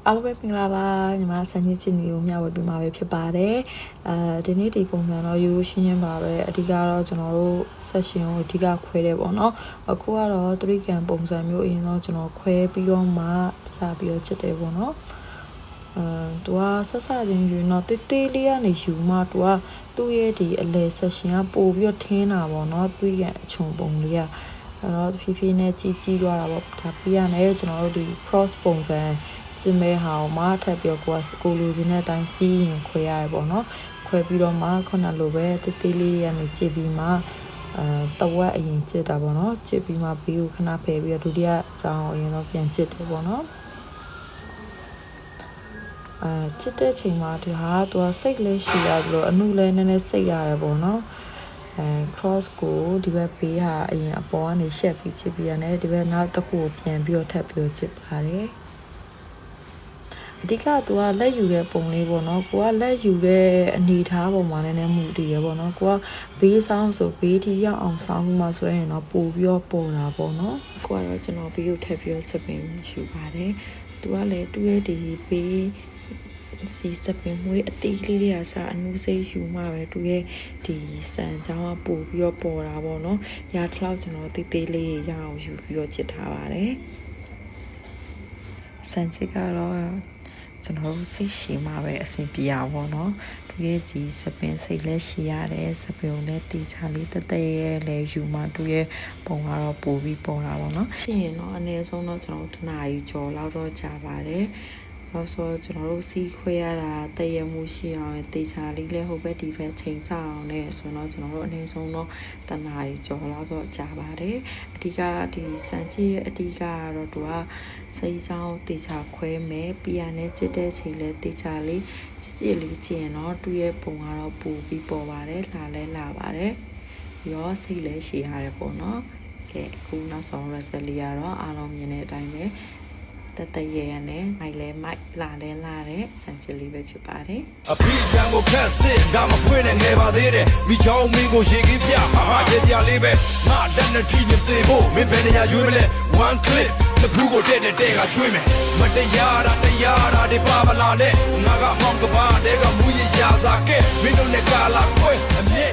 အားလုံးပဲမင်္ဂလာပါညီမဆန်းကြီးစင်မျိုးမျှဝေပေးမှာပဲဖြစ်ပါတယ်ဒီနေ့ဒီပုံစံတော့ရိုးရှင်းရှင်းပါပဲအဓိကတော့ကျွန်တော်တို့ session ကိုအဓိကခွဲတယ်ပေါ့နော်အခုကတော့3 can ပုံစံမျိုးအရင်တော့ကျွန်တော်ခွဲပြီးတော့မှစပြီးတော့ချစ်တယ်ပေါ့နော်သူကဆက်စချင်းယူတော့တေးသေးလေးကနေယူမှသူ့ရဲ့ဒီအလဲ session ကပို့ပြီးတော့ထင်းတာပေါ့နော်3 can အချုံပုံလေးကအဲ့တော့ဖြည်းဖြည်းနဲ့ကြီးသွားတာပေါ့ဒါပြီးရတယ်ကျွန်တော်တို့ဒီ cross ပုံစံကျင်းမဲဟာမှာထပ်ပြီးတော့ကိုလိုချင်တဲ့အတိုင်းစီးရင်ခွဲရတယ်ပေါ့နော်ခွဲပြီးတော့မှခုနလိုပဲတေးသေးလေးကနေကြည့်ပြီးမှတဝက်အရင်ကြည့်တာပေါ့နော်ကြည့်ပြီးမှပြီးကိုခဏဖယ်ပြီးတော့ဒုတိယအကြောင်းအရင်တော့ပြန်ကြည့်တယ်ပေါ့နော်ချစ်တဲ့ချိန်မှာဒီဟာသူကစိတ်လေးရှိရသလိုအနုလည်းနည်းနည်းစိတ်ရတယ်ပေါ့နော်cross ကိုဒီဘက်ဘေးဟာအရင်အပေါ်ကနေရှက်ပြီးချစ်ပြီးရတယ်ဒီဘက်နောက်တစ်ခုကိုပြန်ပြီးတော့ထပ်ပြီးတော့ချစ်ပါတယ်အဓိကသူကလက်ယူတဲ့ပုံလေးပေါ့နော်ကိုကလက်ယူတဲ့အနေထားပုံမှာလည်းမူတည်ရပေါ့နော်ကိုကဘေးဆောင်ဆိုဘေးထိရောက်အောင်ဆောင်ပြီးမှဆိုရင်တော့ပို့ပြီးတော့ပေါ်တာပေါ့နော်ကိုကတော့ကျွန်တော်ဘေးကိုထပ်ပြီးတော့စပင်ယူပါတယ်သူကလည်းသူ့ရဲ့ဒီဘေးစီစပင်မွေးအတီးလေးတွေကစအနုစိတ်ယူမှပဲသူရဲ့ဒီစံချောင်းကပို့ပြီးတော့ပေါ်တာပေါ့နော်ရာထလောက်ကျွန်တော်တေးသေးလေးရအောင်ယူပြီးတော့ချစ်ထားပါတယ်စံချစ်ကတော့ကျွန်တော်တို့စိတ်ရှည်မှပဲအဆင်ပြေရပါတော့သူရဲ့ဒီစပင်စိတ်လက်ရှိရတယ်စပင်ကိုလည်းတီချာလေးတသက်ရဲ့လဲယူမှသူရဲ့ပုံကတော့ပို့ပြီးပေါ်တာပေါ့နော်ရှင်းရင်တော့အနည်းဆုံးတော့ကျွန်တော်တို့တနားကြီးကြော်လောက်တော့ကြာပါတယ်ဆိုတော့ကျွန်တော်တို့စီးခွဲရတာတည့်ရမှုရှိအောင်တေချာလေးလဲဟိုဘက်ဒီဘက်ချိန်ဆအောင်နဲ့ဆိုတော့ကျွန်တော်တို့အနည်းဆုံးတော့တနားကြီးကြော်လောက်တော့ကြာပါတယ်အဓိကဒီစံချစ်ရဲ့အဓိကကတော့သူကစိတ်ချောင်းတေချာခွဲမယ်ပြီးရနဲ့ချစ်တဲ့ချိန်လဲတေချာလေးချစ်လေးကျင်တော့သူ့ရဲ့ပုံကတော့ပူပြီးပေါ်ပါတယ်လာပါတယ်ပြီးတော့စိတ်လဲရှည်ရတယ်ပေါ့နော်ကဲအခုနောက်ဆုံး result လေးကတော့အားလုံးမြင်တဲ့အတိုင်းပဲတရရနဲ့မိုက်လဲမိုက်လာတဲ့စံချစ်လေးပဲဖြစ်ပါတယ်အဖေရန်ကိုခက်စစ်ဒါမဖွင့်နဲ့ငယ်ပါသေးတယ်မိချောင်းမင်းကိုရေကြီးပြဟာကျေပြလေးပဲငါလက်နဲ့ထိနေသေးဖို့မင်းဘယ်နေရာရွေးမလဲ one clip တစ်ခုကိုတဲ့ကချွေးမယ်မတရားတာဒီပါမလာနဲ့ငါကဟောင်းကပါတဲ့ကမူရရာစာကဲမင်းတို့နဲ့ကာလာခွဲအမြဲ